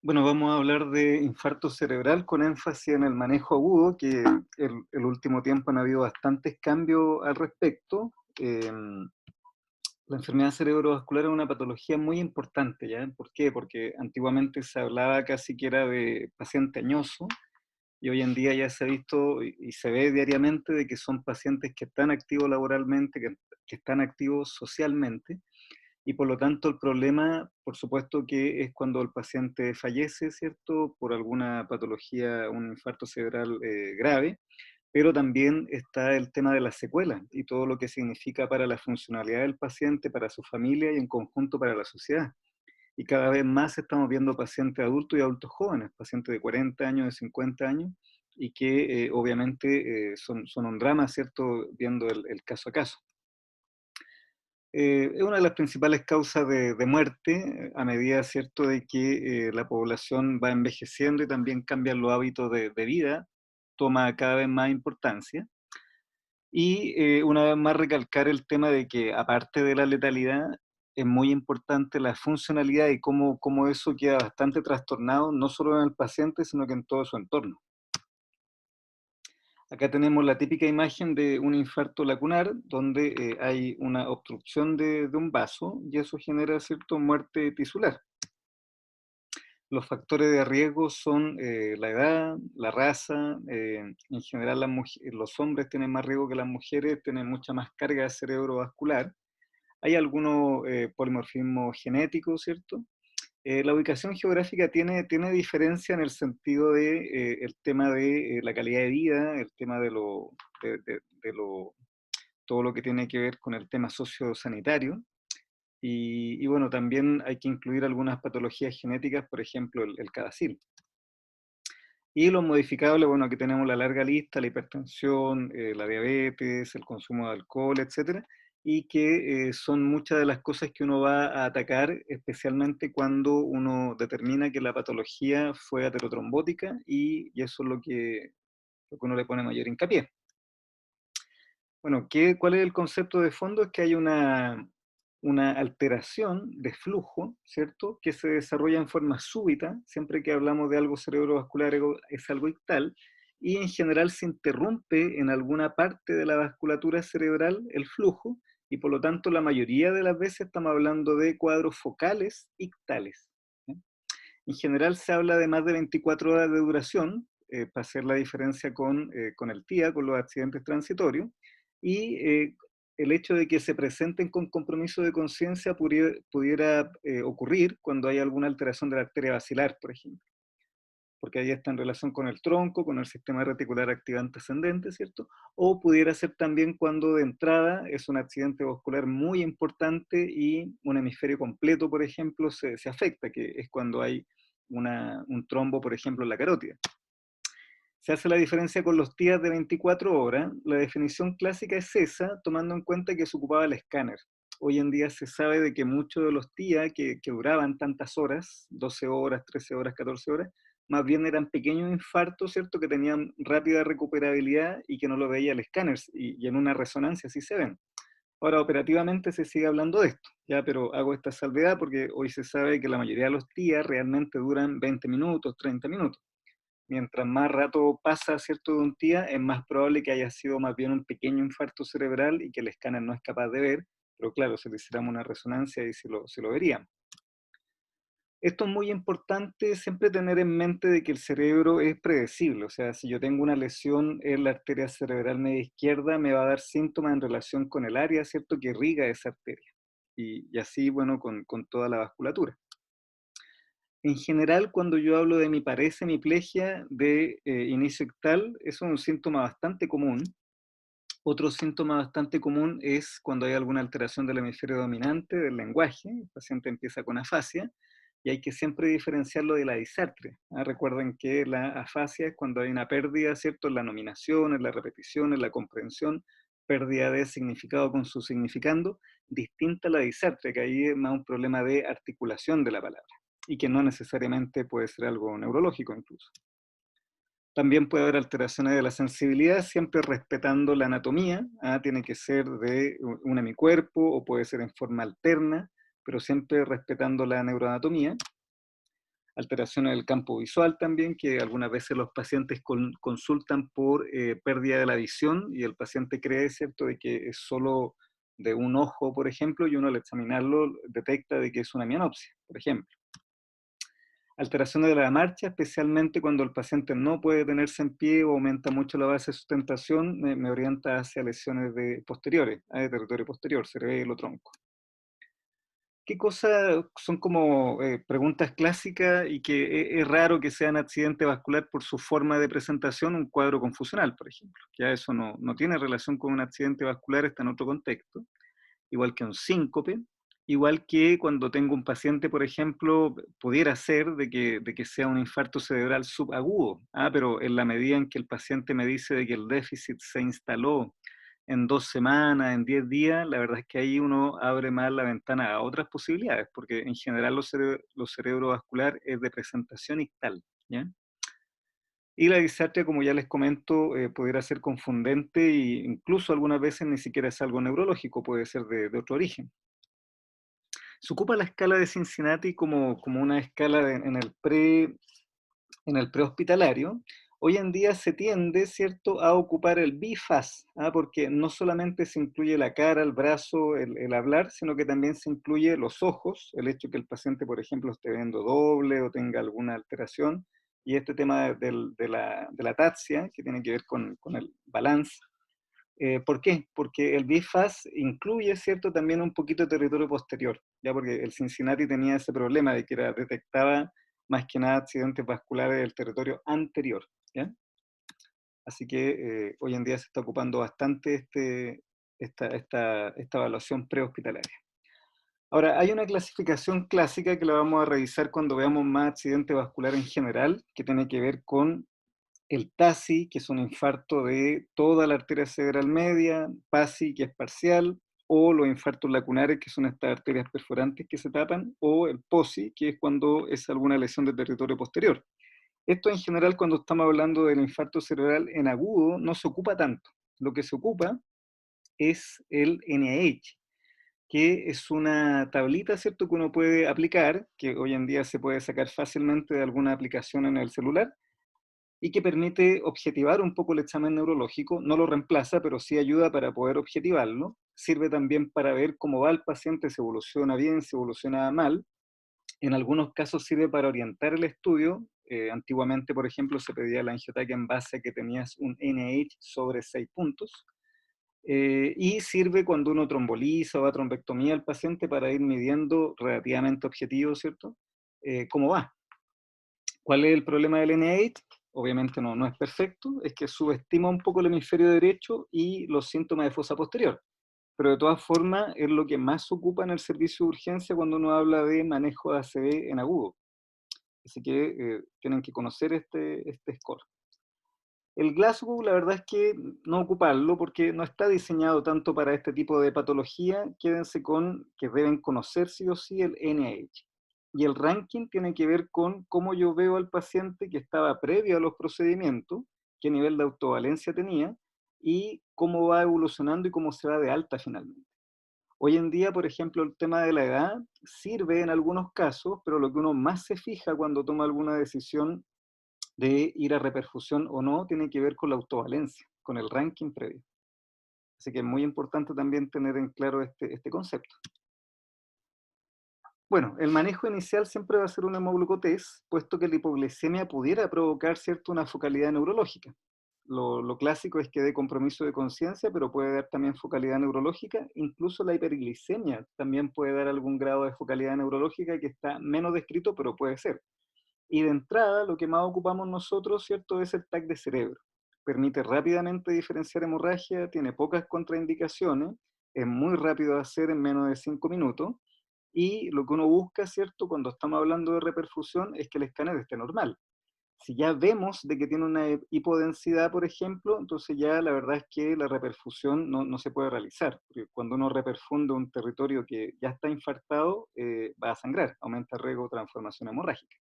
Bueno, vamos a hablar de infarto cerebral con énfasis en el manejo agudo, que el último tiempo han habido bastantes cambios al respecto. La enfermedad cerebrovascular es una patología muy importante, ¿ya? ¿Por qué? Porque antiguamente se hablaba casi que era de paciente añoso, y hoy en día ya se ha visto y se ve diariamente de que son pacientes que están activos laboralmente, que están activos socialmente, y por lo tanto el problema, por supuesto que es cuando el paciente fallece, ¿cierto? Por alguna patología, un infarto cerebral grave, pero también está el tema de las secuelas y todo lo que significa para la funcionalidad del paciente, para su familia y en conjunto para la sociedad. Y cada vez más estamos viendo pacientes adultos y adultos jóvenes, pacientes de 40 años, de 50 años, y que obviamente son un drama, ¿cierto? Viendo el caso a caso. Es una de las principales causas de muerte a medida, ¿cierto?, de que la población va envejeciendo y también cambian los hábitos de vida, toma cada vez más importancia. Y una vez más recalcar el tema de que aparte de la letalidad, es muy importante la funcionalidad y cómo eso queda bastante trastornado, no solo en el paciente, sino que en todo su entorno. Acá tenemos la típica imagen de un infarto lacunar, donde hay una obstrucción de un vaso y eso genera cierta muerte tisular. Los factores de riesgo son la edad, la raza, en general los hombres tienen más riesgo que las mujeres, tienen mucha más carga cerebrovascular. Hay algunos polimorfismos genéticos, ¿cierto? La ubicación geográfica tiene diferencia en el sentido de el tema de la calidad de vida, el tema de todo lo que tiene que ver con el tema sociosanitario. Y bueno, también hay que incluir algunas patologías genéticas, por ejemplo, el CADASIL. Y los modificables, bueno, aquí tenemos la larga lista, la hipertensión, la diabetes, el consumo de alcohol, etcétera, y que son muchas de las cosas que uno va a atacar, especialmente cuando uno determina que la patología fue aterotrombótica, y eso es lo que uno le pone mayor hincapié. Bueno, ¿cuál es el concepto de fondo? Es que hay una alteración de flujo, ¿cierto? Que se desarrolla en forma súbita, siempre que hablamos de algo cerebrovascular es algo ictal, y en general se interrumpe en alguna parte de la vasculatura cerebral el flujo, y por lo tanto la mayoría de las veces estamos hablando de cuadros focales ictales. ¿Sí? En general se habla de más de 24 horas de duración, para hacer la diferencia con el TIA, con los accidentes transitorios, y el hecho de que se presenten con compromiso de conciencia pudiera ocurrir cuando hay alguna alteración de la arteria basilar, por ejemplo, porque ahí está en relación con el tronco, con el sistema reticular activante ascendente, ¿cierto? O pudiera ser también cuando de entrada es un accidente vascular muy importante y un hemisferio completo, por ejemplo, se afecta, que es cuando hay un trombo, por ejemplo, en la carótida. Se hace la diferencia con los TIAs de 24 horas. La definición clásica es esa, tomando en cuenta que se ocupaba el escáner. Hoy en día se sabe de que muchos de los TIA que duraban tantas horas, 12 horas, 13 horas, 14 horas, más bien eran pequeños infartos, ¿cierto?, que tenían rápida recuperabilidad y que no lo veía el escáner, y en una resonancia sí se ven. Ahora, operativamente se sigue hablando de esto, ya, pero hago esta salvedad porque hoy se sabe que la mayoría de los TIA realmente duran 20 minutos, 30 minutos. Mientras más rato pasa, ¿cierto?, de un TIA, es más probable que haya sido más bien un pequeño infarto cerebral y que el escáner no es capaz de ver, pero claro, si le hiciéramos una resonancia y se lo veríamos. Esto es muy importante siempre tener en mente de que el cerebro es predecible, o sea, si yo tengo una lesión en la arteria cerebral media izquierda, me va a dar síntomas en relación con el área, ¿cierto?, que irriga esa arteria. Y así, bueno, con toda la vasculatura. En general, cuando yo hablo de mi parece hemiplegia de inicio ictal, eso es un síntoma bastante común. Otro síntoma bastante común es cuando hay alguna alteración del hemisferio dominante del lenguaje, el paciente empieza con afasia, y hay que siempre diferenciarlo de la disartria. Recuerden que la afasia es cuando hay una pérdida, ¿cierto?, en la nominación, en la repetición, en la comprensión, pérdida de significado con su significando, distinta a la disartria, que ahí es más un problema de articulación de la palabra, y que no necesariamente puede ser algo neurológico incluso. También puede haber alteraciones de la sensibilidad, siempre respetando la anatomía. Tiene que ser de un hemicuerpo o puede ser en forma alterna, pero siempre respetando la neuroanatomía. Alteraciones del campo visual también, que algunas veces los pacientes consultan por pérdida de la visión y el paciente cree, ¿cierto?, de que es solo de un ojo, por ejemplo, y uno al examinarlo detecta de que es una mianopsia, por ejemplo. Alteraciones de la marcha, especialmente cuando el paciente no puede tenerse en pie o aumenta mucho la base de sustentación, me orienta hacia lesiones posteriores, de territorio posterior, cerebelo, tronco. ¿Qué cosas son como preguntas clásicas y que es raro que sean accidente vascular por su forma de presentación, un cuadro confusional, por ejemplo? Ya eso no tiene relación con un accidente vascular, está en otro contexto, igual que un síncope, igual que cuando tengo un paciente, por ejemplo, pudiera ser de que sea un infarto cerebral subagudo, pero en la medida en que el paciente me dice de que el déficit se instaló en 2 semanas, en 10 días, la verdad es que ahí uno abre más la ventana a otras posibilidades, porque en general los cerebrovascular es de presentación ictal, ¿ya? Y la disartria, como ya les comento, pudiera ser confundente e incluso algunas veces ni siquiera es algo neurológico, puede ser de otro origen. Se ocupa la escala de Cincinnati como una escala en el prehospitalario. Hoy en día se tiende, ¿cierto?, a ocupar el BIFAS, porque no solamente se incluye la cara, el brazo, el hablar, sino que también se incluye los ojos, el hecho que el paciente, por ejemplo, esté viendo doble o tenga alguna alteración, y este tema de la ataxia, que tiene que ver con el balance. ¿Por qué? Porque el BIFAS incluye, ¿cierto?, también un poquito de territorio posterior, ya porque el Cincinnati tenía ese problema de que detectaba más que nada accidentes vasculares del territorio anterior, ¿ya? Así que hoy en día se está ocupando bastante esta evaluación prehospitalaria. Ahora, hay una clasificación clásica que la vamos a revisar cuando veamos más accidente vascular en general, que tiene que ver con el TASI, que es un infarto de toda la arteria cerebral media, PASI, que es parcial, o los infartos lacunares, que son estas arterias perforantes que se tapan, o el POSI, que es cuando es alguna lesión del territorio posterior. Esto en general, cuando estamos hablando del infarto cerebral en agudo, no se ocupa tanto. Lo que se ocupa es el NIH, que es una tablita, ¿cierto?, que uno puede aplicar, que hoy en día se puede sacar fácilmente de alguna aplicación en el celular, y que permite objetivar un poco el examen neurológico, no lo reemplaza, pero sí ayuda para poder objetivarlo. Sirve también para ver cómo va el paciente, si evoluciona bien, si evoluciona mal. En algunos casos sirve para orientar el estudio. Antiguamente, por ejemplo, se pedía la angiotaquia en base a que tenías un NIH sobre 6 puntos. Y sirve cuando uno tromboliza o va a trombectomía al paciente para ir midiendo relativamente objetivo, ¿cierto? ¿Cómo va? ¿Cuál es el problema del NIH? Obviamente no es perfecto, es que subestima un poco el hemisferio derecho y los síntomas de fosa posterior. Pero de todas formas es lo que más se ocupa en el servicio de urgencia cuando uno habla de manejo de ACV en agudo. Así que tienen que conocer este score. El Glasgow, la verdad es que no ocuparlo porque no está diseñado tanto para este tipo de patología. Quédense con que deben conocer sí o sí el NIH. Y el ranking tiene que ver con cómo yo veo al paciente que estaba previo a los procedimientos, qué nivel de autovalencia tenía y cómo va evolucionando y cómo se va de alta finalmente. Hoy en día, por ejemplo, el tema de la edad sirve en algunos casos, pero lo que uno más se fija cuando toma alguna decisión de ir a reperfusión o no tiene que ver con la autovalencia, con el ranking previo. Así que es muy importante también tener en claro este concepto. Bueno, el manejo inicial siempre va a ser un hemoglucotest, puesto que la hipoglicemia pudiera provocar, ¿cierto?, una focalidad neurológica. Lo clásico es que dé compromiso de conciencia, pero puede dar también focalidad neurológica. Incluso la hiperglicemia también puede dar algún grado de focalidad neurológica que está menos descrito, pero puede ser. Y de entrada, lo que más ocupamos nosotros, ¿cierto?, es el TAC de cerebro. Permite rápidamente diferenciar hemorragia, tiene pocas contraindicaciones, es muy rápido de hacer en menos de 5 minutos, y lo que uno busca, ¿cierto?, cuando estamos hablando de reperfusión, es que el escáner esté normal. Si ya vemos de que tiene una hipodensidad, por ejemplo, entonces ya la verdad es que la reperfusión no se puede realizar, porque cuando uno reperfunde un territorio que ya está infartado, va a sangrar, aumenta el riesgo de transformación hemorrágica.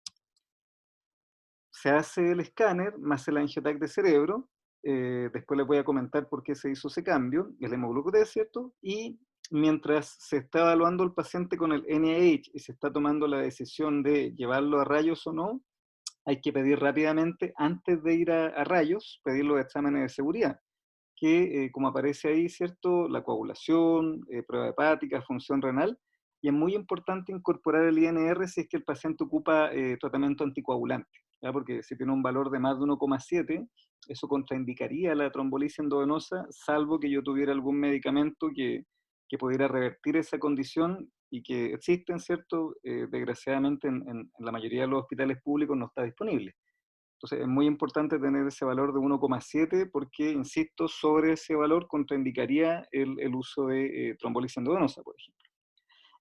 Se hace el escáner más el angiotac de cerebro. Después les voy a comentar por qué se hizo ese cambio, el hemoglucotest, ¿cierto? Y mientras se está evaluando el paciente con el NIH y se está tomando la decisión de llevarlo a rayos o no, hay que pedir rápidamente, antes de ir a rayos, pedir los exámenes de seguridad, que como aparece ahí, ¿cierto? La coagulación, prueba hepática, función renal, y es muy importante incorporar el INR si es que el paciente ocupa tratamiento anticoagulante, ¿ya? Porque si tiene un valor de más de 1,7, eso contraindicaría la trombolisis endovenosa, salvo que yo tuviera algún medicamento que pudiera revertir esa condición y que existen, ¿cierto? Desgraciadamente en la mayoría de los hospitales públicos no está disponible. Entonces es muy importante tener ese valor de 1,7 porque, insisto, sobre ese valor contraindicaría el uso de trombolisis endovenosa, por ejemplo.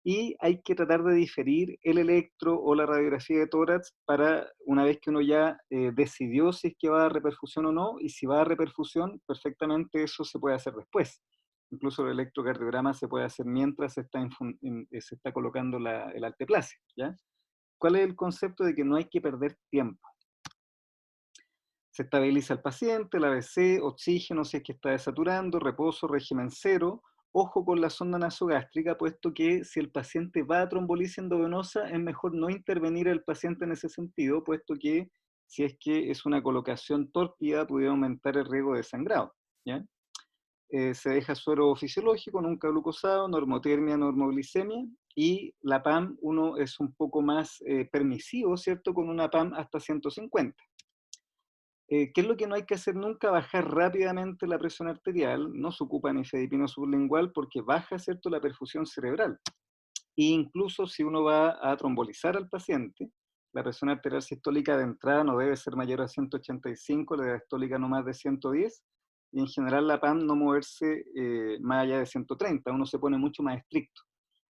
Y hay que tratar de diferir el electro o la radiografía de tórax para una vez que uno ya decidió si es que va a reperfusión o no, y si va a reperfusión, perfectamente eso se puede hacer después. Incluso el electrocardiograma se puede hacer mientras se está colocando el alteplase, ¿ya? ¿Cuál es el concepto de que no hay que perder tiempo? Se estabiliza el paciente, el ABC, oxígeno si es que está desaturando, reposo, régimen cero. Ojo con la sonda nasogástrica, puesto que si el paciente va a trombolisis endovenosa, es mejor no intervenir al paciente en ese sentido, puesto que si es que es una colocación tórpida, puede aumentar el riesgo de sangrado, ¿ya? Se deja suero fisiológico, nunca glucosado, normotermia, normoglicemia, y la PAM uno es un poco más permisivo, ¿cierto? Con una PAM hasta 150. ¿Qué es lo que no hay que hacer nunca? Bajar rápidamente la presión arterial, no se ocupa nifedipino sublingual porque baja, ¿cierto?, la perfusión cerebral. E incluso si uno va a trombolizar al paciente, la presión arterial sistólica de entrada no debe ser mayor a 185, la diastólica no más de 110, y en general la PAM no moverse más allá de 130, uno se pone mucho más estricto.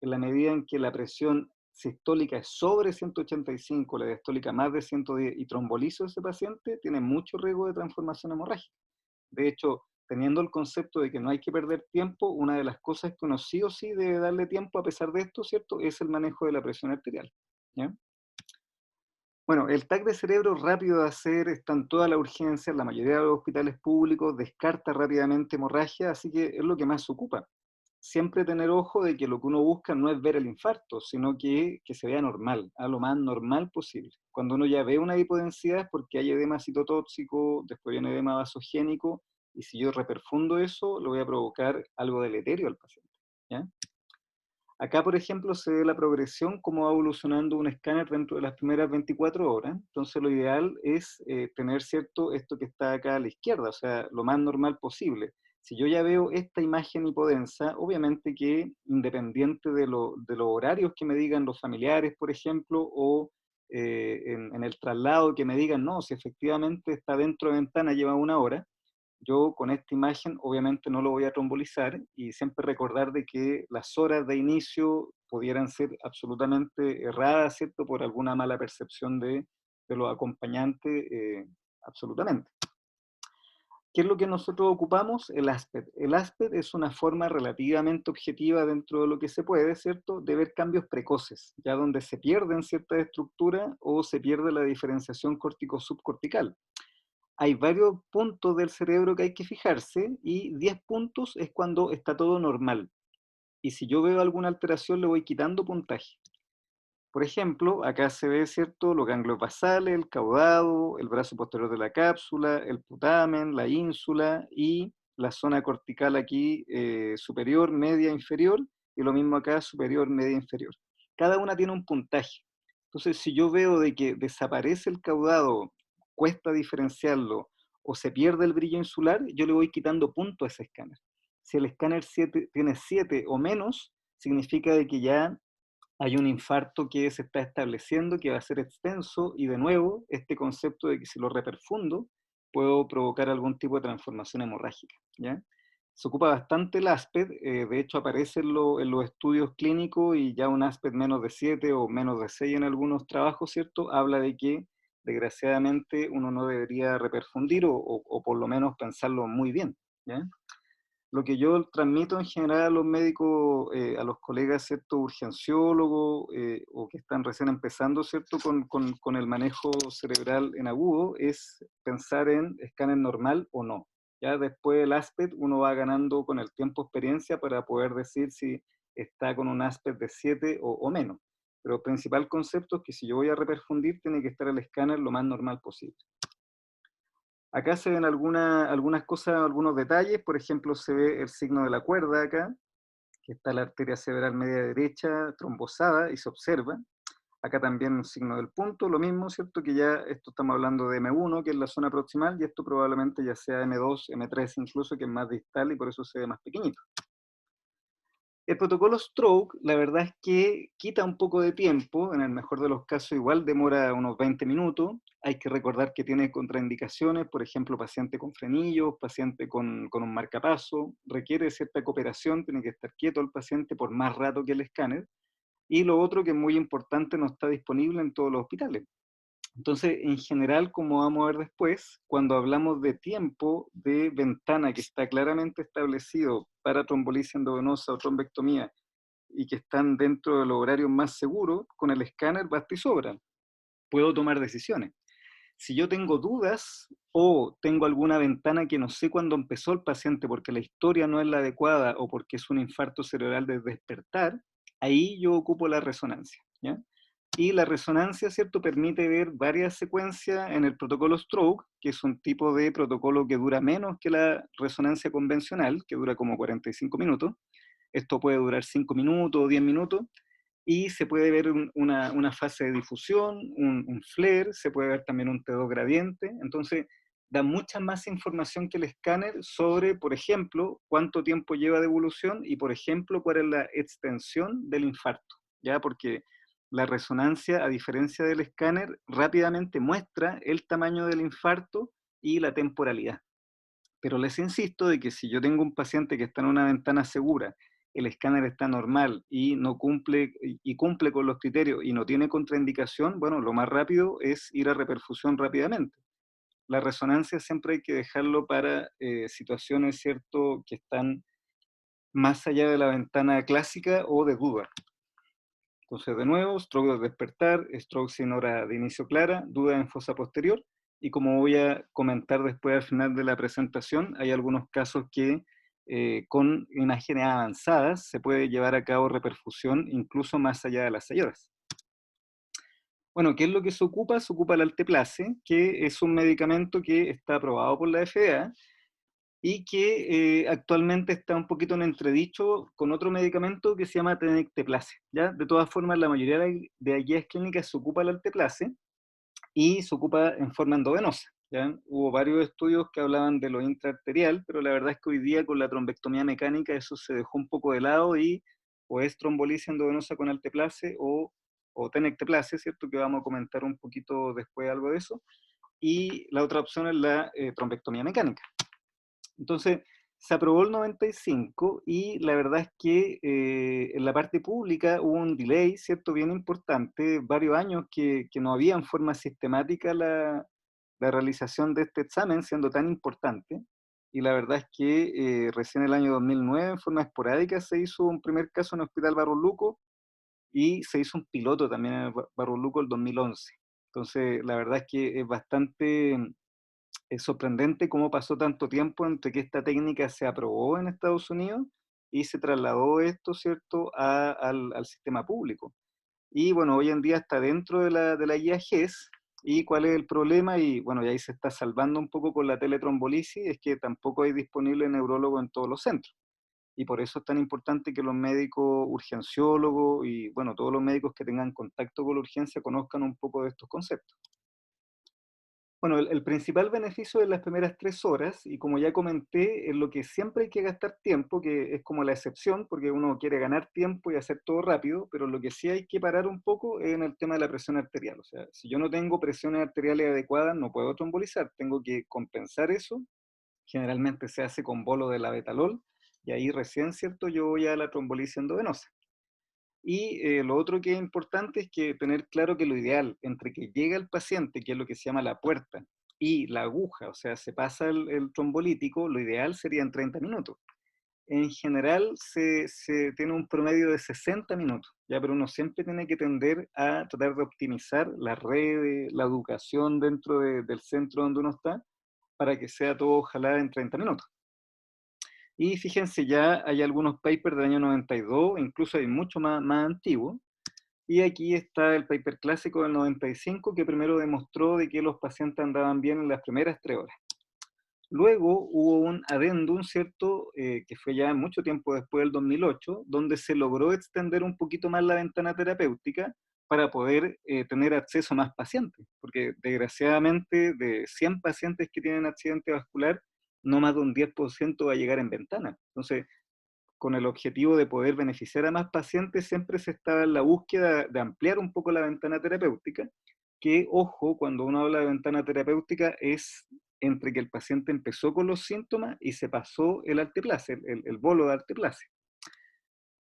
En la medida en que la presión sistólica es sobre 185, la diastólica más de 110 y trombolizo a ese paciente, tiene mucho riesgo de transformación hemorrágica. De hecho, teniendo el concepto de que no hay que perder tiempo, una de las cosas que uno sí o sí debe darle tiempo a pesar de esto, ¿cierto?, es el manejo de la presión arterial, ¿ya? Bueno, el TAC de cerebro rápido de hacer, está en toda la urgencia, la mayoría de los hospitales públicos descarta rápidamente hemorragia, así que es lo que más se ocupa. Siempre tener ojo de que lo que uno busca no es ver el infarto, sino que se vea normal, a lo más normal posible. Cuando uno ya ve una hipodensidad es porque hay edema citotóxico, después viene edema vasogénico, y si yo reperfundo eso, lo voy a provocar algo deleterio al paciente, ¿ya? Acá, por ejemplo, se ve la progresión, cómo va evolucionando un escáner dentro de las primeras 24 horas. Entonces, lo ideal es tener, ¿cierto?, esto que está acá a la izquierda, o sea, lo más normal posible. Si yo ya veo esta imagen hipodensa, obviamente que independiente de los horarios que me digan los familiares, por ejemplo, o en el traslado que me digan, no, si efectivamente está dentro de ventana, lleva una hora, yo con esta imagen obviamente no lo voy a trombolizar, y siempre recordar de que las horas de inicio pudieran ser absolutamente erradas, ¿cierto? Por alguna mala percepción de los acompañantes, absolutamente. ¿Qué es lo que nosotros ocupamos? El ASPED. El ASPED es una forma relativamente objetiva dentro de lo que se puede, ¿cierto?, de ver cambios precoces, ya donde se pierden ciertas estructuras o se pierde la diferenciación córtico-subcortical. Hay varios puntos del cerebro que hay que fijarse, y 10 puntos es cuando está todo normal. Y si yo veo alguna alteración, le voy quitando puntaje. Por ejemplo, acá se ve, ¿cierto?, los ganglios basales, el caudado, el brazo posterior de la cápsula, el putamen, la ínsula y la zona cortical aquí superior, media, inferior, y lo mismo acá, superior, media, inferior. Cada una tiene un puntaje. Entonces, si yo veo de que desaparece el caudado, cuesta diferenciarlo, o se pierde el brillo insular, yo le voy quitando punto a ese escáner. Si el escáner tiene 7 o menos, significa de que ya hay un infarto que se está estableciendo, que va a ser extenso, y de nuevo, este concepto de que si lo reperfundo, puedo provocar algún tipo de transformación hemorrágica, ¿ya? Se ocupa bastante el ASPED, de hecho aparece en los estudios clínicos, y ya un ASPED menos de 7 o menos de 6 en algunos trabajos, ¿cierto?, habla de que desgraciadamente uno no debería reperfundir, o por lo menos pensarlo muy bien, ¿ya? Lo que yo transmito en general a los médicos, a los colegas, ¿cierto?, urgenciólogos, o que están recién empezando, ¿cierto?, con el manejo cerebral en agudo, es pensar en escáner normal o no. Ya después el ASPET uno va ganando con el tiempo experiencia para poder decir si está con un ASPET de 7 o menos. Pero el principal concepto es que si yo voy a reperfundir, tiene que estar el escáner lo más normal posible. Acá se ven algunas cosas, algunos detalles. Por ejemplo, se ve el signo de la cuerda acá, que está la arteria cerebral media derecha trombosada y se observa. Acá también un signo del punto, lo mismo, ¿cierto? Que ya esto estamos hablando de M1, que es la zona proximal, y esto probablemente ya sea M2, M3 incluso, que es más distal y por eso se ve más pequeñito. El protocolo Stroke, la verdad es que quita un poco de tiempo, en el mejor de los casos igual demora unos 20 minutos. Hay que recordar que tiene contraindicaciones, por ejemplo, paciente con frenillos, paciente con un marcapaso, requiere cierta cooperación, tiene que estar quieto el paciente por más rato que el escáner. Y lo otro que es muy importante, no está disponible en todos los hospitales. Entonces, en general, como vamos a ver después, cuando hablamos de tiempo de ventana que está claramente establecido para trombolisis endovenosa o trombectomía y que están dentro de los horarios más seguros, con el escáner basta y sobra. Puedo tomar decisiones. Si yo tengo dudas o tengo alguna ventana que no sé cuándo empezó el paciente porque la historia no es la adecuada o porque es un infarto cerebral de despertar, ahí yo ocupo la resonancia, ¿ya? Y la resonancia, ¿cierto?, permite ver varias secuencias en el protocolo Stroke, que es un tipo de protocolo que dura menos que la resonancia convencional, que dura como 45 minutos. Esto puede durar 5 minutos o 10 minutos, y se puede ver una fase de difusión, un flare, se puede ver también un T2 gradiente. Entonces, da mucha más información que el escáner sobre, por ejemplo, cuánto tiempo lleva de evolución y, por ejemplo, cuál es la extensión del infarto, ¿ya? Porque la resonancia, a diferencia del escáner, rápidamente muestra el tamaño del infarto y la temporalidad. Pero les insisto de que si yo tengo un paciente que está en una ventana segura, el escáner está normal y no cumple, y cumple con los criterios y no tiene contraindicación, bueno, lo más rápido es ir a reperfusión rápidamente. La resonancia siempre hay que dejarlo para situaciones, ¿cierto?, que están más allá de la ventana clásica o de duda. Entonces, de nuevo, stroke de despertar, stroke sin hora de inicio clara, duda en fosa posterior, y como voy a comentar después al final de la presentación, hay algunos casos que con imágenes avanzadas se puede llevar a cabo reperfusión incluso más allá de las 6 horas. Bueno, ¿qué es lo que se ocupa? Se ocupa el alteplase, que es un medicamento que está aprobado por la FDA y que actualmente está un poquito en entredicho con otro medicamento que se llama tenecteplase, ¿ya? De todas formas, la mayoría de guías clínicas se ocupa el alteplase y se ocupa en forma endovenosa, ¿ya? Hubo varios estudios que hablaban de lo intraarterial, pero la verdad es que hoy día con la trombectomía mecánica eso se dejó un poco de lado y o es trombolisis endovenosa con alteplase o tenecteplase, ¿cierto? Que vamos a comentar un poquito después algo de eso. Y la otra opción es la trombectomía mecánica. Entonces, se aprobó el 95 y la verdad es que en la parte pública hubo un delay, ¿cierto?, bien importante, varios años que no había en forma sistemática la realización de este examen, siendo tan importante. Y la verdad es que recién el año 2009, en forma esporádica, se hizo un primer caso en el Hospital Barros Luco y se hizo un piloto también en el Barros Luco el 2011. Entonces, la verdad es que es bastante es sorprendente cómo pasó tanto tiempo entre que esta técnica se aprobó en Estados Unidos y se trasladó esto, ¿cierto?, al sistema público. Y bueno, hoy en día está dentro de la guía GES. ¿Y cuál es el problema? Y bueno, y ahí se está salvando un poco con la teletrombolisis, es que tampoco hay disponible neurólogo en todos los centros. Y por eso es tan importante que los médicos urgenciólogos y bueno, todos los médicos que tengan contacto con la urgencia conozcan un poco de estos conceptos. Bueno, el principal beneficio de las primeras 3 horas, y como ya comenté, es lo que siempre hay que gastar tiempo, que es como la excepción, porque uno quiere ganar tiempo y hacer todo rápido, pero lo que sí hay que parar un poco es en el tema de la presión arterial. O sea, si yo no tengo presiones arteriales adecuadas, no puedo trombolizar, tengo que compensar eso. Generalmente se hace con bolo de labetalol, y ahí recién, ¿cierto?, yo voy a la trombolisis endovenosa. Y lo otro que es importante es que tener claro que lo ideal entre que llega el paciente, que es lo que se llama la puerta, y la aguja, o sea, se pasa el trombolítico, lo ideal sería en 30 minutos. En general se tiene un promedio de 60 minutos, ya, pero uno siempre tiene que tender a tratar de optimizar las redes, la educación dentro del centro donde uno está, para que sea todo ojalá en 30 minutos. Y fíjense, ya hay algunos papers del año 92, incluso hay mucho más antiguos. Y aquí está el paper clásico del 95, que primero demostró de que los pacientes andaban bien en las primeras 3 horas. Luego hubo un adendum, ¿cierto?, que fue ya mucho tiempo después del 2008, donde se logró extender un poquito más la ventana terapéutica para poder tener acceso a más pacientes, porque desgraciadamente de 100 pacientes que tienen accidente vascular, no más de un 10% va a llegar en ventana. Entonces, con el objetivo de poder beneficiar a más pacientes, siempre se estaba en la búsqueda de ampliar un poco la ventana terapéutica, que, ojo, cuando uno habla de ventana terapéutica es entre que el paciente empezó con los síntomas y se pasó el alteplase, el bolo de alteplase.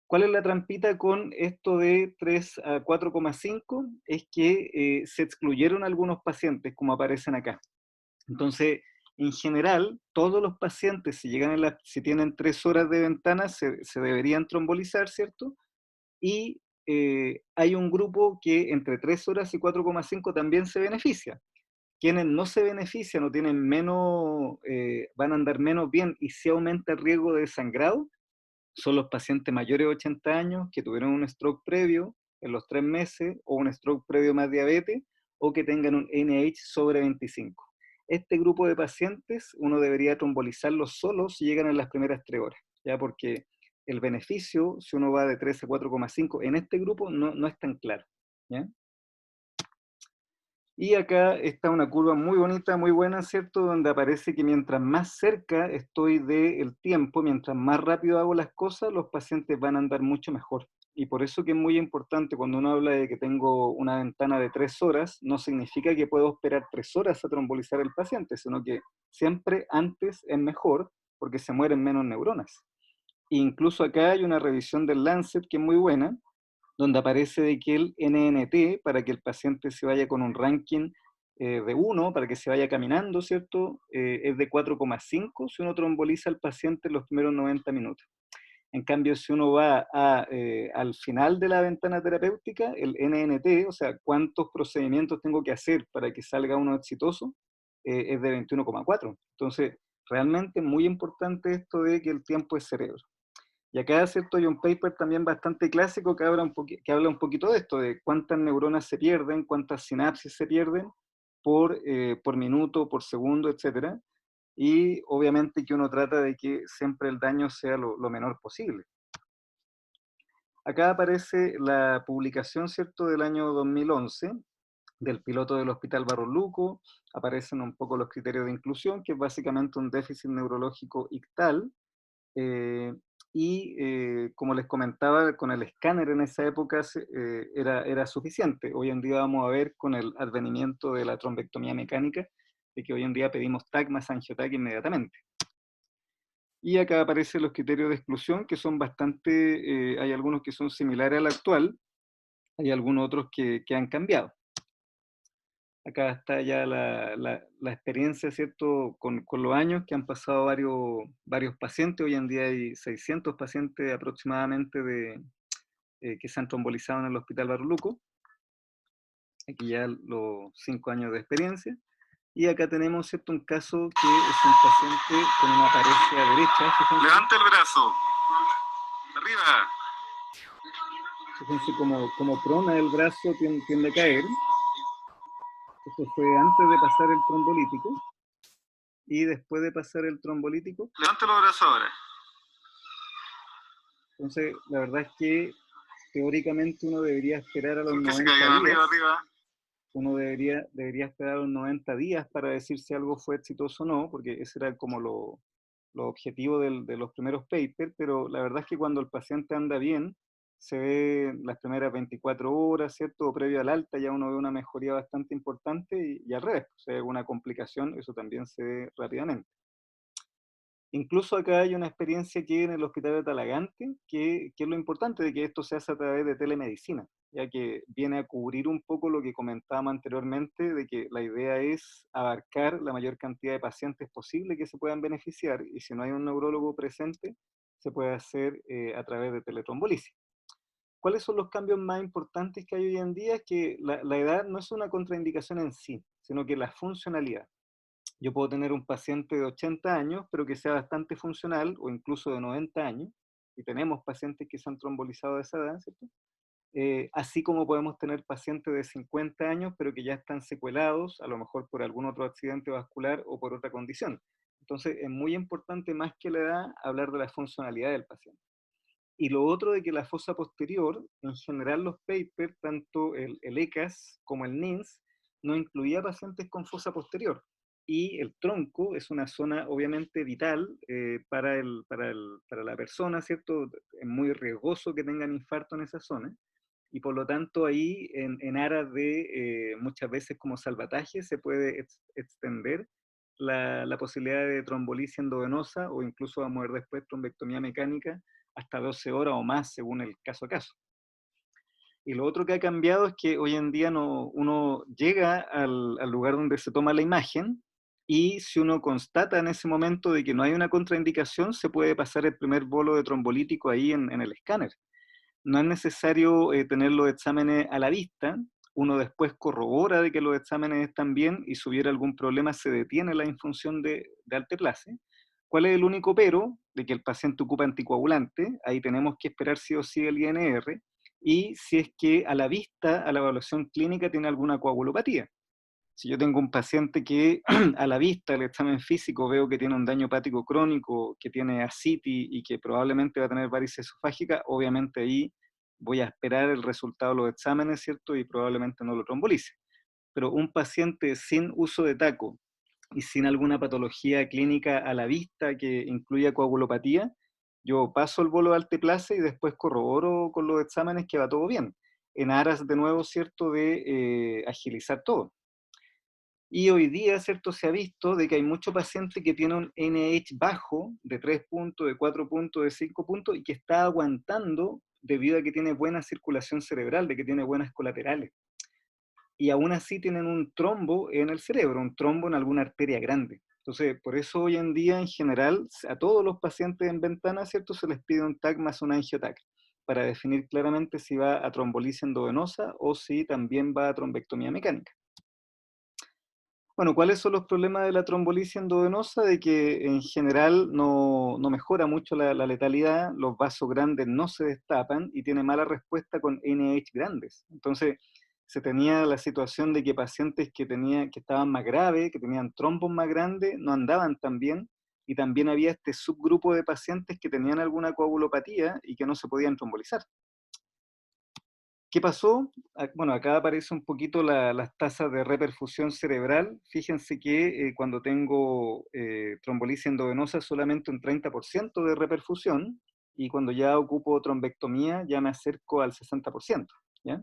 ¿Cuál es la trampita con esto de 3 a 4,5? Es que se excluyeron algunos pacientes, como aparecen acá. Entonces, en general, todos los pacientes, si tienen 3 horas de ventana, se deberían trombolizar, ¿cierto? Y hay un grupo que entre 3 horas y 4,5 también se beneficia. Quienes no se benefician o tienen menos, van a andar menos bien y si aumenta el riesgo de sangrado, son los pacientes mayores de 80 años que tuvieron un stroke previo en los 3 meses o un stroke previo más diabetes o que tengan un NH sobre 25. Este grupo de pacientes uno debería trombolizarlos solo si llegan en las primeras 3 horas, ¿ya? Porque el beneficio, si uno va de 3 a 4,5 en este grupo, no es tan claro, ¿ya? Y acá está una curva muy bonita, muy buena, ¿cierto? Donde aparece que mientras más cerca estoy del tiempo, mientras más rápido hago las cosas, los pacientes van a andar mucho mejor. Y por eso que es muy importante cuando uno habla de que tengo una ventana de 3 horas, no significa que puedo esperar 3 horas a trombolizar el paciente, sino que siempre antes es mejor porque se mueren menos neuronas. E incluso acá hay una revisión del Lancet que es muy buena, donde aparece de que el NNT, para que el paciente se vaya con un ranking de 1, para que se vaya caminando, ¿cierto? Es de 4,5 si uno tromboliza al paciente en los primeros 90 minutos. En cambio, si uno va al final de la ventana terapéutica, el NNT, o sea, cuántos procedimientos tengo que hacer para que salga uno exitoso, es de 21,4. Entonces, realmente muy importante esto de que el tiempo es cerebro. Y acá, ¿cierto? Hay un paper también bastante clásico que habla un poquito de esto, de cuántas neuronas se pierden, cuántas sinapsis se pierden por minuto, por segundo, etcétera. Y obviamente que uno trata de que siempre el daño sea lo menor posible. Acá aparece la publicación, ¿cierto?, del año 2011, del piloto del Hospital Barros Luco, aparecen un poco los criterios de inclusión, que es básicamente un déficit neurológico ictal, eh, y como les comentaba, con el escáner en esa época era suficiente. Hoy en día vamos a ver con el advenimiento de la trombectomía mecánica, de que hoy en día pedimos TAC más angioTAC inmediatamente. Y acá aparecen los criterios de exclusión, que son bastante, hay algunos que son similares al actual, hay algunos otros que han cambiado. Acá está ya la experiencia, ¿cierto?, con los años que han pasado varios pacientes. Hoy en día hay 600 pacientes aproximadamente que se han trombolizado en el Hospital Barros Luco. Aquí ya los 5 años de experiencia. Y acá tenemos, ¿cierto?, un caso que es un paciente con una paresia derecha. Fíjense, Levanta el brazo. Arriba. fíjense como prona el brazo tiende a caer. Esto fue antes de pasar el trombolítico. Y después de pasar el trombolítico. Levanta los brazos ahora. Entonces, la verdad es que teóricamente uno debería esperar a los Sin que se 90 caigan días. arriba. Uno debería esperar a los 90 días para decir si algo fue exitoso o no, porque ese era como lo objetivo de los primeros papers, pero la verdad es que cuando el paciente anda bien, se ve las primeras 24 horas, ¿cierto? O previo al alta ya uno ve una mejoría bastante importante y al revés, o sea, alguna complicación, eso también se ve rápidamente. Incluso acá hay una experiencia que en el Hospital de Talagante, que es lo importante de que esto se hace a través de telemedicina, ya que viene a cubrir un poco lo que comentábamos anteriormente, de que la idea es abarcar la mayor cantidad de pacientes posible que se puedan beneficiar, y si no hay un neurólogo presente, se puede hacer a través de teletrombolisis. ¿Cuáles son los cambios más importantes que hay hoy en día? Es que la edad no es una contraindicación en sí, sino que la funcionalidad. Yo puedo tener un paciente de 80 años, pero que sea bastante funcional, o incluso de 90 años, y tenemos pacientes que se han trombolizado de esa edad, ¿cierto? Así como podemos tener pacientes de 50 años, pero que ya están secuelados, a lo mejor por algún otro accidente vascular o por otra condición. Entonces, es muy importante, más que la edad, hablar de la funcionalidad del paciente. Y lo otro de que la fosa posterior, en general los papers, tanto el ECAS como el NINS, no incluía pacientes con fosa posterior. Y el tronco es una zona obviamente vital para la persona, ¿cierto? Es muy riesgoso que tengan infarto en esa zona. Y por lo tanto ahí, en aras de muchas veces como salvataje, se puede extender la posibilidad de trombolisis endovenosa o incluso vamos a ver después trombectomía mecánica hasta 12 horas o más según el caso a caso. Y lo otro que ha cambiado es que hoy en día uno llega al lugar donde se toma la imagen y si uno constata en ese momento de que no hay una contraindicación, se puede pasar el primer bolo de trombolítico ahí en el escáner. No es necesario tener los exámenes a la vista, uno después corrobora de que los exámenes están bien y si hubiera algún problema se detiene la infunción de alteplase. ¿Cuál es el único pero? De que el paciente ocupa anticoagulante, ahí tenemos que esperar sí o sí el INR, y si es que a la vista, a la evaluación clínica, tiene alguna coagulopatía. Si yo tengo un paciente que a la vista, el examen físico, veo que tiene un daño hepático crónico, que tiene ascitis y que probablemente va a tener varices esofágicas, obviamente ahí voy a esperar el resultado de los exámenes, ¿cierto? Y probablemente no lo trombolice. Pero un paciente sin uso de taco y sin alguna patología clínica a la vista que incluya coagulopatía, yo paso el bolo de alteplase y después corroboro con los exámenes que va todo bien, en aras de nuevo, ¿cierto?, de agilizar todo. Y hoy día, ¿cierto?, se ha visto de que hay muchos pacientes que tienen un NIH bajo, de 3 puntos, de 4 puntos, de 5 puntos, y que está aguantando debido a que tiene buena circulación cerebral, de que tiene buenas colaterales. Y aún así tienen un trombo en el cerebro, un trombo en alguna arteria grande. Entonces, por eso hoy en día, en general, a todos los pacientes en ventana, ¿cierto?, se les pide un TAC más un angioTAC, para definir claramente si va a trombolisis endovenosa o si también va a trombectomía mecánica. Bueno, ¿cuáles son los problemas de la trombolisis endovenosa? De que en general no mejora mucho la letalidad, los vasos grandes no se destapan y tiene mala respuesta con NIH grandes. Entonces, se tenía la situación de que pacientes que estaban más graves, que tenían trombos más grandes, no andaban tan bien, y también había este subgrupo de pacientes que tenían alguna coagulopatía y que no se podían trombolizar. ¿Qué pasó? Bueno, acá aparece un poquito las tasas de reperfusión cerebral. Fíjense que cuando tengo trombolisis endovenosa solamente un 30% de reperfusión, y cuando ya ocupo trombectomía ya me acerco al 60%, ¿ya?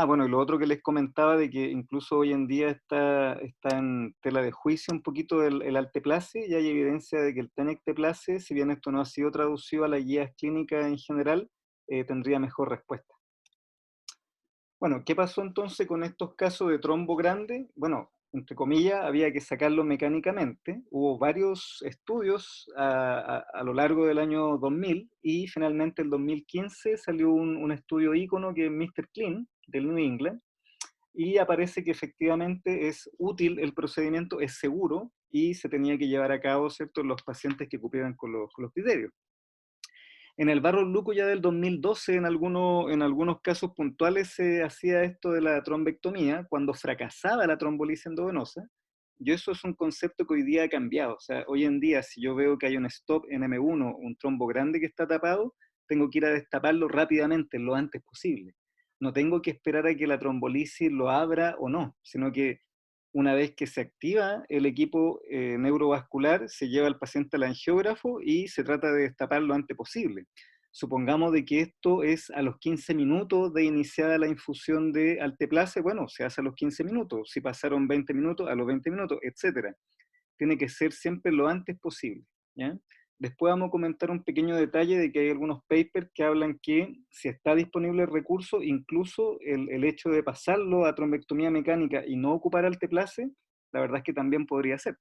Bueno, y lo otro que les comentaba de que incluso hoy en día está en tela de juicio un poquito el alteplase, y hay evidencia de que el tenecteplase, si bien esto no ha sido traducido a las guías clínicas en general, tendría mejor respuesta. Bueno, ¿qué pasó entonces con estos casos de trombo grande? Bueno, entre comillas, había que sacarlo mecánicamente. Hubo varios estudios a lo largo del año 2000 y finalmente el 2015 salió un estudio ícono que es Mr. Clean del New England, y aparece que efectivamente es útil el procedimiento, es seguro y se tenía que llevar a cabo, ¿cierto?, en los pacientes que cumplieran con los criterios. En el Barro Luco ya del 2012, en algunos casos puntuales se hacía esto de la trombectomía, cuando fracasaba la trombolisis endovenosa. Y eso es un concepto que hoy día ha cambiado. O sea, hoy en día, si yo veo que hay un stop en M1, un trombo grande que está tapado, tengo que ir a destaparlo rápidamente, lo antes posible. No tengo que esperar a que la trombolisis lo abra o no, sino que una vez que se activa el equipo neurovascular, se lleva al paciente al angiógrafo y se trata de destapar lo antes posible. Supongamos de que esto es a los 15 minutos de iniciada la infusión de alteplase, bueno, se hace a los 15 minutos. Si pasaron 20 minutos, a los 20 minutos, etcétera. Tiene que ser siempre lo antes posible, ¿ya? Después vamos a comentar un pequeño detalle de que hay algunos papers que hablan que si está disponible el recurso, incluso el hecho de pasarlo a trombectomía mecánica y no ocupar alteplase, la verdad es que también podría ser.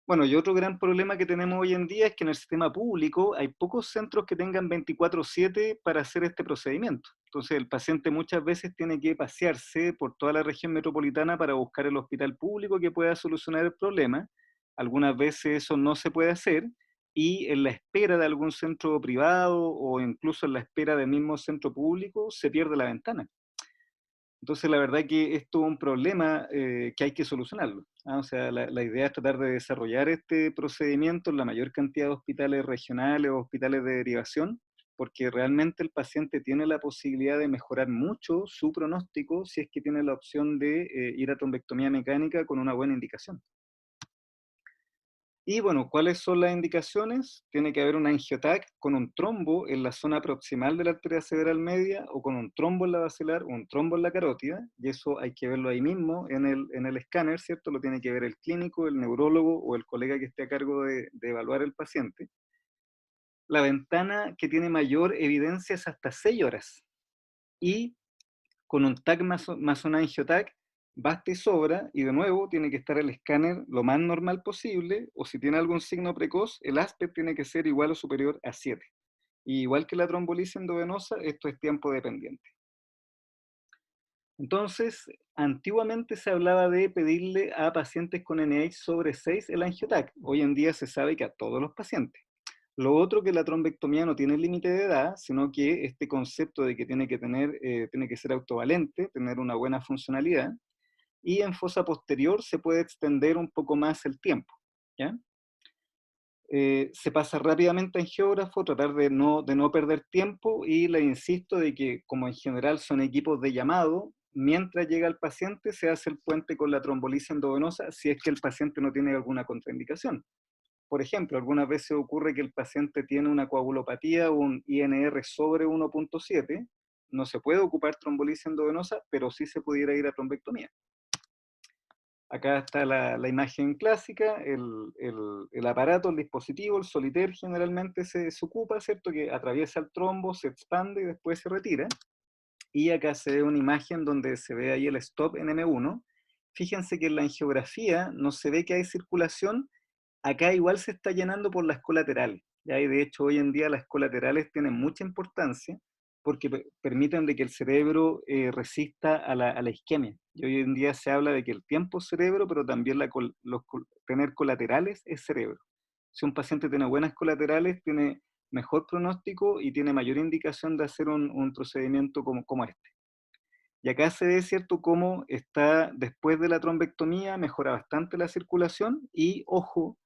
Bueno, y otro gran problema que tenemos hoy en día es que en el sistema público hay pocos centros que tengan 24/7 para hacer este procedimiento. Entonces el paciente muchas veces tiene que pasearse por toda la región metropolitana para buscar el hospital público que pueda solucionar el problema. Algunas veces eso no se puede hacer y en la espera de algún centro privado o incluso en la espera del mismo centro público se pierde la ventana. Entonces, la verdad que esto es un problema que hay que solucionarlo. O sea, la idea es tratar de desarrollar este procedimiento en la mayor cantidad de hospitales regionales o hospitales de derivación, porque realmente el paciente tiene la posibilidad de mejorar mucho su pronóstico si es que tiene la opción de ir a trombectomía mecánica con una buena indicación. Y bueno, ¿cuáles son las indicaciones? Tiene que haber una angiotac con un trombo en la zona proximal de la arteria cerebral media o con un trombo en la basilar o un trombo en la carótida, y eso hay que verlo ahí mismo en el escáner, ¿cierto? Lo tiene que ver el clínico, el neurólogo o el colega que esté a cargo de evaluar el paciente. La ventana que tiene mayor evidencia es hasta 6 horas y con un TAC más una angiotac basta y sobra, y de nuevo tiene que estar el escáner lo más normal posible, o si tiene algún signo precoz, el ASPET tiene que ser igual o superior a 7. Y igual que la trombolisis endovenosa, esto es tiempo dependiente. Entonces, antiguamente se hablaba de pedirle a pacientes con NIH sobre 6 el angiotac. Hoy en día se sabe que a todos los pacientes. Lo otro, que la trombectomía no tiene límite de edad, sino que este concepto de que tiene que ser autovalente, tener una buena funcionalidad, y en fosa posterior se puede extender un poco más el tiempo, ¿ya? Se pasa rápidamente a angiógrafo, tratar de no perder tiempo, y le insisto de que como en general son equipos de llamado, mientras llega el paciente se hace el puente con la trombolisis endovenosa si es que el paciente no tiene alguna contraindicación. Por ejemplo, algunas veces ocurre que el paciente tiene una coagulopatía o un INR sobre 1.7, no se puede ocupar trombolisis endovenosa, pero sí se pudiera ir a trombectomía. Acá está la imagen clásica, el aparato, el dispositivo, el Solitaire generalmente se ocupa, ¿cierto? Que atraviesa el trombo, se expande y después se retira. Y acá se ve una imagen donde se ve ahí el stop en M1. Fíjense que en la angiografía no se ve que hay circulación, acá igual se está llenando por las colaterales. ¿Ya? Y de hecho hoy en día las colaterales tienen mucha importancia porque permiten de que el cerebro resista a la isquemia. Y hoy en día se habla de que el tiempo es cerebro, pero también tener colaterales es cerebro. Si un paciente tiene buenas colaterales, tiene mejor pronóstico y tiene mayor indicación de hacer un procedimiento como este. Y acá se ve, ¿cierto?, cómo está después de la trombectomía, mejora bastante la circulación y, ojo,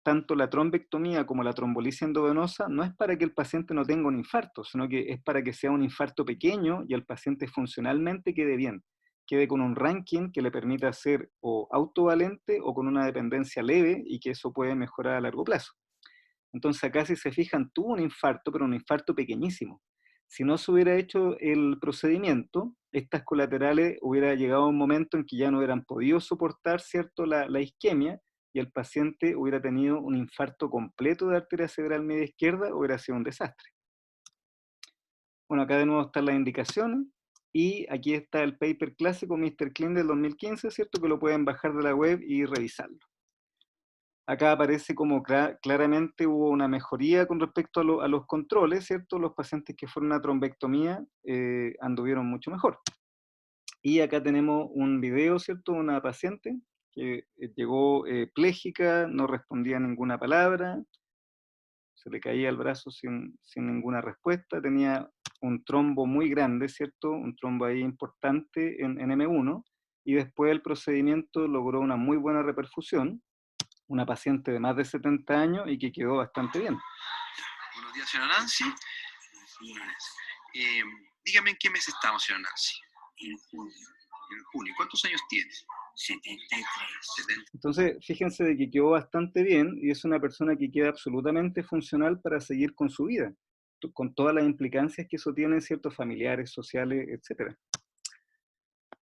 tanto la trombectomía como la trombolisis endovenosa no es para que el paciente no tenga un infarto, sino que es para que sea un infarto pequeño y el paciente funcionalmente quede bien, quede con un ranking que le permita ser o autovalente o con una dependencia leve y que eso puede mejorar a largo plazo. Entonces acá, si se fijan, tuvo un infarto, pero un infarto pequeñísimo. Si no se hubiera hecho el procedimiento, estas colaterales hubiera llegado a un momento en que ya no hubieran podido soportar, ¿cierto?, la isquemia, y el paciente hubiera tenido un infarto completo de arteria cerebral media izquierda, hubiera sido un desastre. Bueno, acá de nuevo están las indicaciones, y aquí está el paper clásico Mr. Clean del 2015, ¿cierto?, que lo pueden bajar de la web y revisarlo. Acá aparece como claramente hubo una mejoría con respecto a los controles, ¿cierto? Los pacientes que fueron a trombectomía anduvieron mucho mejor. Y acá tenemos un video, ¿cierto? Una paciente que llegó pléjica, no respondía a ninguna palabra, se le caía el brazo sin ninguna respuesta, tenía un trombo muy grande, ¿cierto? Un trombo ahí importante en M1, y después del procedimiento logró una muy buena reperfusión, una paciente de más de 70 años y que quedó bastante bien. Buenos días, señora Nancy. Eh, Dígame en qué mes estamos, señora Nancy. En junio, En junio. ¿Cuántos años tiene? 73. 70. Entonces, fíjense de que quedó bastante bien y es una persona que queda absolutamente funcional para seguir con su vida, con todas las implicancias que eso tiene en ciertos familiares, sociales, etc.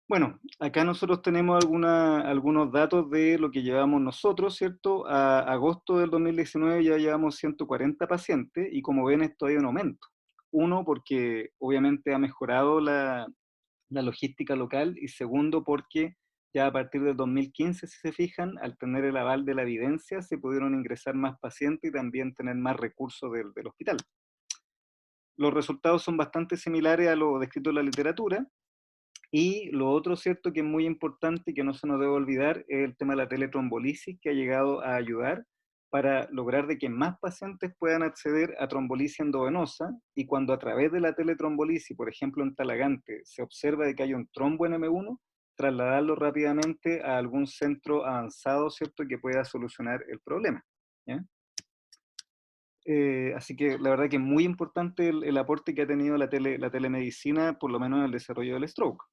Bueno, acá nosotros tenemos algunos datos de lo que llevamos nosotros, ¿cierto? A agosto del 2019 ya llevamos 140 pacientes y como ven esto hay un aumento. Uno, porque obviamente ha mejorado la logística local, y segundo, porque ya a partir del 2015, si se fijan, al tener el aval de la evidencia, se pudieron ingresar más pacientes y también tener más recursos del hospital. los resultados son bastante similares a lo descrito en la literatura. Y lo otro, cierto, que es muy importante y que no se nos debe olvidar, es el tema de la teletrombolisis, que ha llegado a ayudar para lograr de que más pacientes puedan acceder a trombolisis endovenosa, y cuando a través de la teletrombolisis, por ejemplo en Talagante, se observa de que hay un trombo en M1, trasladarlo rápidamente a algún centro avanzado, cierto, que pueda solucionar el problema. ¿Ya? Así que la verdad que es muy importante el aporte que ha tenido la telemedicina, por lo menos en el desarrollo del stroke.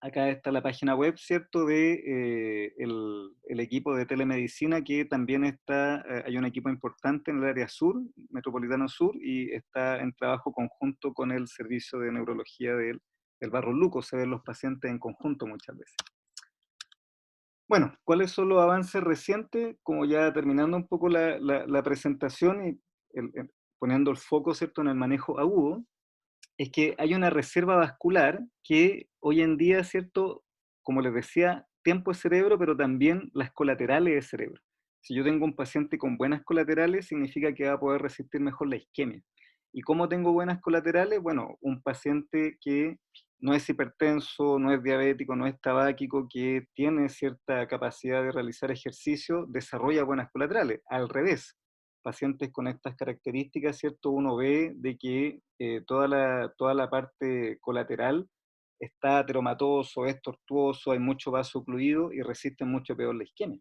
Acá está la página web, ¿cierto?, de el equipo de telemedicina, que también está, hay un equipo importante en el área sur, metropolitano sur, y está en trabajo conjunto con el servicio de neurología del Barro Luco. Se ven los pacientes en conjunto muchas veces. Bueno, ¿cuáles son los avances recientes? Como ya terminando un poco la presentación y poniendo el foco, ¿cierto?, en el manejo agudo, es que hay una reserva vascular que hoy en día, ¿cierto? Como les decía, tiempo es cerebro, pero también las colaterales es cerebro. Si yo tengo un paciente con buenas colaterales, significa que va a poder resistir mejor la isquemia. ¿Y cómo tengo buenas colaterales? Bueno, un paciente que no es hipertenso, no es diabético, no es tabáquico, que tiene cierta capacidad de realizar ejercicio, desarrolla buenas colaterales. Al revés, pacientes con estas características, ¿cierto? Uno ve de que toda la parte colateral está ateromatoso, es tortuoso, hay mucho vaso ocluido y resiste mucho peor la isquemia.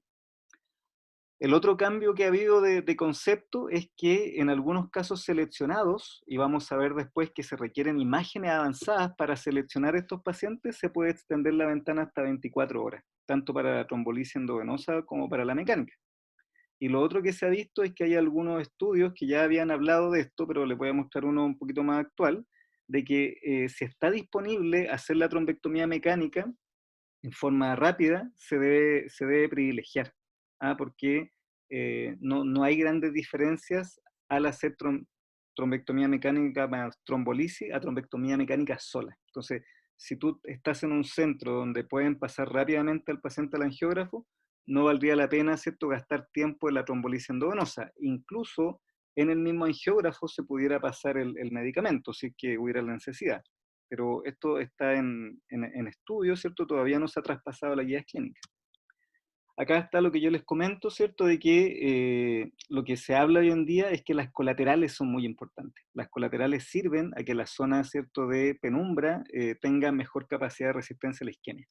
El otro cambio que ha habido de concepto es que en algunos casos seleccionados, y vamos a ver después que se requieren imágenes avanzadas para seleccionar estos pacientes, se puede extender la ventana hasta 24 horas, tanto para la trombolisis endovenosa como para la mecánica. Y lo otro que se ha visto es que hay algunos estudios que ya habían hablado de esto, pero les voy a mostrar uno un poquito más actual, de que si está disponible hacer la trombectomía mecánica en forma rápida, se debe privilegiar, porque no hay grandes diferencias al hacer trombectomía mecánica más trombolisis a trombectomía mecánica sola. Entonces, si tú estás en un centro donde pueden pasar rápidamente al paciente al angiógrafo, no valdría la pena, ¿cierto?, gastar tiempo en la trombolisis endovenosa. Incluso en el mismo angiógrafo se pudiera pasar el medicamento, si es que hubiera la necesidad. Pero esto está en estudio, ¿cierto? Todavía no se ha traspasado a la guía clínica. Acá está lo que yo les comento, ¿cierto? De que lo que se habla hoy en día es que las colaterales son muy importantes. Las colaterales sirven a que la zona, ¿cierto?, de penumbra tenga mejor capacidad de resistencia a la isquemia.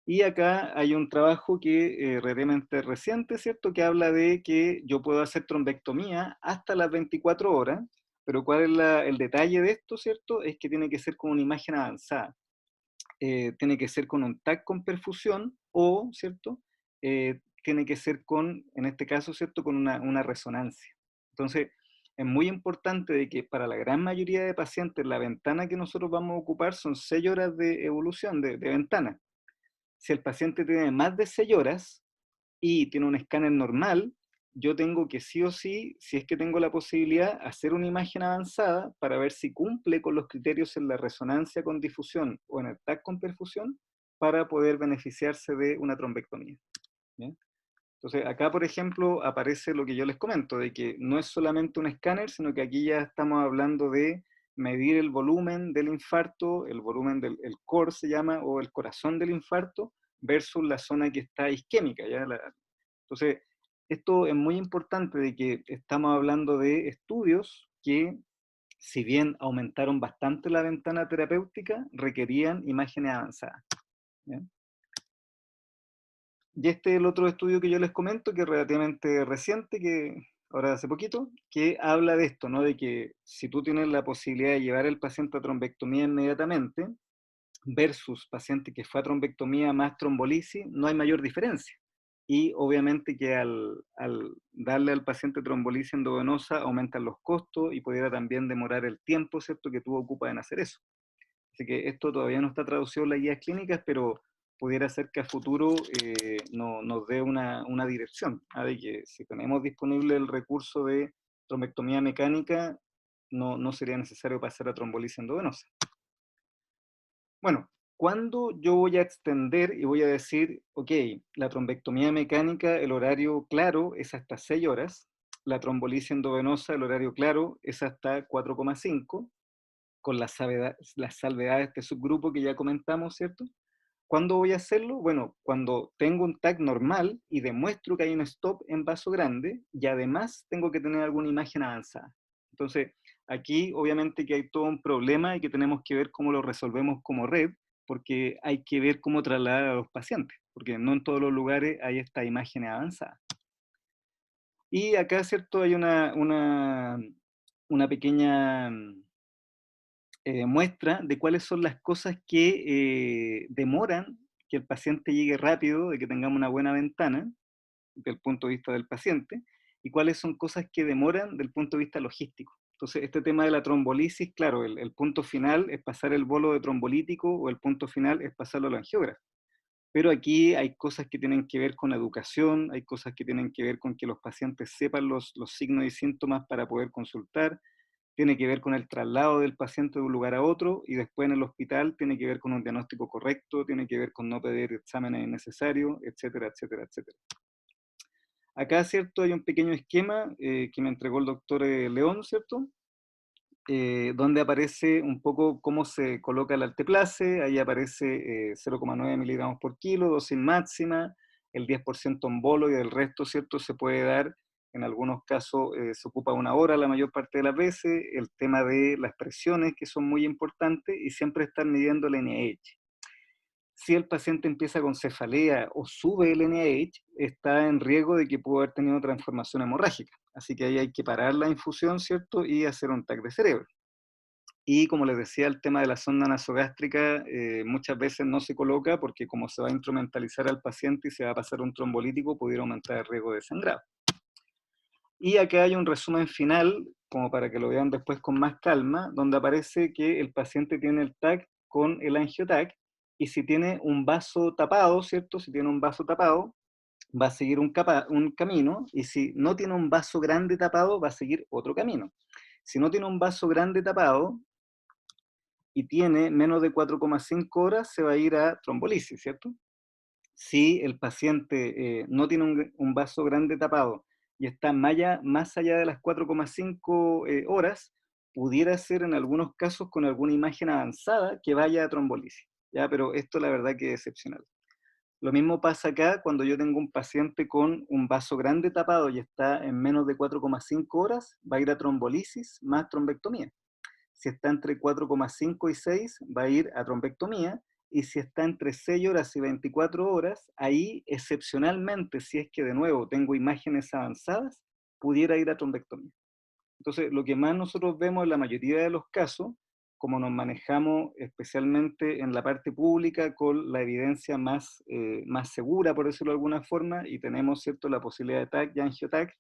Y acá hay un trabajo que relativamente reciente, ¿cierto?, que habla de que yo puedo hacer trombectomía hasta las 24 horas, pero ¿cuál es el detalle de esto, ¿cierto? Es que tiene que ser con una imagen avanzada. Tiene que ser con un TAC con perfusión o, ¿cierto? Tiene que ser con, en este caso, ¿cierto?, con una resonancia. Entonces, es muy importante de que para la gran mayoría de pacientes la ventana que nosotros vamos a ocupar son 6 horas de evolución, de ventana. Si el paciente tiene más de 6 horas y tiene un escáner normal, yo tengo que sí o sí, si es que tengo la posibilidad, hacer una imagen avanzada para ver si cumple con los criterios en la resonancia con difusión o en el TAC con perfusión para poder beneficiarse de una trombectomía. ¿Bien? Entonces, acá, por ejemplo, aparece lo que yo les comento, de que no es solamente un escáner, sino que aquí ya estamos hablando de medir el volumen del infarto, el volumen del core se llama, o el corazón del infarto, versus la zona que está isquémica. ¿Ya? Entonces, esto es muy importante, de que estamos hablando de estudios que, si bien aumentaron bastante la ventana terapéutica, requerían imágenes avanzadas. ¿Ya? Y este es el otro estudio que yo les comento, que es relativamente reciente, que ahora hace poquito, que habla de esto, ¿no? De que si tú tienes la posibilidad de llevar al paciente a trombectomía inmediatamente, versus paciente que fue a trombectomía más trombolisis, no hay mayor diferencia. Y obviamente que al darle al paciente trombolisis endovenosa aumentan los costos y pudiera también demorar el tiempo, ¿cierto?, que tú ocupas en hacer eso. Así que esto todavía no está traducido en las guías clínicas, pero pudiera ser que a futuro nos dé una dirección, de que si tenemos disponible el recurso de trombectomía mecánica, no sería necesario pasar a trombolisis endovenosa. Bueno, ¿cuándo yo voy a extender y voy a decir, ok, la trombectomía mecánica, el horario claro es hasta 6 horas? la trombolisis endovenosa, el horario claro, es hasta 4,5, con las salvedades de este subgrupo que ya comentamos, ¿cierto? ¿Cuándo voy a hacerlo? Bueno, cuando tengo un TAC normal y demuestro que hay un stop en vaso grande y además tengo que tener alguna imagen avanzada. Entonces, aquí obviamente que hay todo un problema y que tenemos que ver cómo lo resolvemos como red, porque hay que ver cómo trasladar a los pacientes, porque no en todos los lugares hay esta imagen avanzada. Y acá, ¿cierto? Hay una pequeña muestra de cuáles son las cosas que demoran que el paciente llegue rápido, de que tengamos una buena ventana del punto de vista del paciente, y cuáles son cosas que demoran del punto de vista logístico. Entonces, este tema de la trombolisis, claro, el punto final es pasar el bolo de trombolítico o el punto final es pasarlo al angiógrafo. Pero aquí hay cosas que tienen que ver con educación, hay cosas que tienen que ver con que los pacientes sepan los signos y síntomas para poder consultar, tiene que ver con el traslado del paciente de un lugar a otro y después en el hospital tiene que ver con un diagnóstico correcto, tiene que ver con no pedir exámenes innecesarios, etcétera, etcétera, etcétera. Acá, ¿cierto? Hay un pequeño esquema que me entregó el doctor León, ¿cierto? Donde aparece un poco cómo se coloca el alteplase, ahí aparece 0,9 miligramos por kilo, dosis máxima, el 10% en bolo y el resto, ¿cierto? Se puede dar, en algunos casos se ocupa una hora la mayor parte de las veces, el tema de las presiones que son muy importantes y siempre estar midiendo el NIH. Si el paciente empieza con cefalea o sube el NIH, está en riesgo de que pudo haber tenido transformación hemorrágica. Así que ahí hay que parar la infusión, ¿cierto? Y hacer un TAC de cerebro. Y como les decía, el tema de la sonda nasogástrica muchas veces no se coloca porque como se va a instrumentalizar al paciente y se va a pasar un trombolítico, pudiera aumentar el riesgo de sangrado. Y acá hay un resumen final, como para que lo vean después con más calma, donde aparece que el paciente tiene el TAC con el angioTAC, y si tiene un vaso tapado, ¿cierto? Si tiene un vaso tapado, va a seguir un camino, y si no tiene un vaso grande tapado, va a seguir otro camino. Si no tiene un vaso grande tapado y tiene menos de 4,5 horas, se va a ir a trombolisis, ¿cierto? Si el paciente no tiene un vaso grande tapado y está más allá de las 4,5 horas, pudiera ser en algunos casos con alguna imagen avanzada que vaya a trombolisis, ¿ya? Pero esto la verdad que es excepcional. Lo mismo pasa acá cuando yo tengo un paciente con un vaso grande tapado y está en menos de 4,5 horas, va a ir a trombolisis más trombectomía. Si está entre 4,5 y 6, va a ir a trombectomía, y si está entre 6 horas y 24 horas, ahí excepcionalmente, si es que de nuevo tengo imágenes avanzadas, pudiera ir a trombectomía. Entonces, lo que más nosotros vemos en la mayoría de los casos, como nos manejamos especialmente en la parte pública con la evidencia más segura, por decirlo de alguna forma, y tenemos, ¿cierto?, la posibilidad de TAC y angioTAC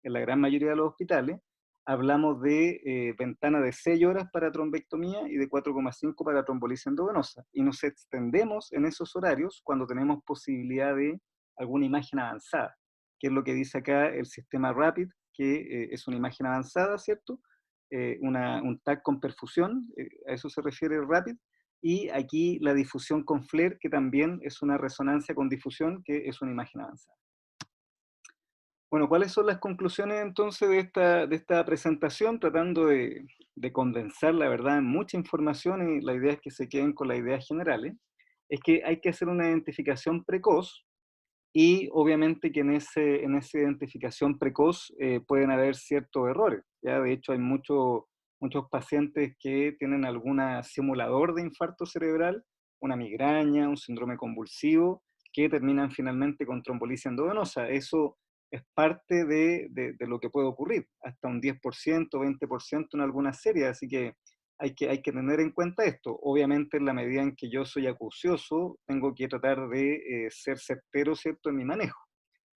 en la gran mayoría de los hospitales, hablamos de ventana de 6 horas para trombectomía y de 4,5 para trombolisis endovenosa. Y nos extendemos en esos horarios cuando tenemos posibilidad de alguna imagen avanzada, que es lo que dice acá el sistema RAPID, que es una imagen avanzada, ¿cierto? Un TAC con perfusión, a eso se refiere el RAPID, y aquí la difusión con FLAIR, que también es una resonancia con difusión, que es una imagen avanzada. Bueno, ¿cuáles son las conclusiones entonces de esta presentación? Tratando de condensar la verdad en mucha información, y la idea es que se queden con las ideas generales. Es que hay que hacer una identificación precoz, y obviamente que en esa identificación precoz pueden haber ciertos errores. ¿Ya? De hecho, hay muchos pacientes que tienen algún simulador de infarto cerebral, una migraña, un síndrome convulsivo, que terminan finalmente con trombolisis endovenosa. Eso es parte de lo que puede ocurrir, hasta un 10%, 20% en algunas series, así que hay que tener en cuenta esto. Obviamente, en la medida en que yo soy acucioso, tengo que tratar de ser certero, ¿cierto?, en mi manejo.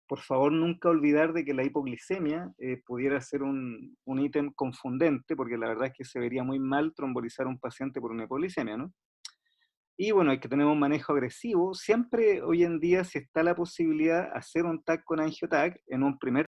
Por favor, nunca olvidar de que la hipoglicemia pudiera ser un ítem confundente, porque la verdad es que se vería muy mal trombolizar a un paciente por una hipoglicemia, ¿no? Y bueno, hay que tener un manejo agresivo. Siempre hoy en día, si está la posibilidad, hacer un TAC con angioTAC en un primer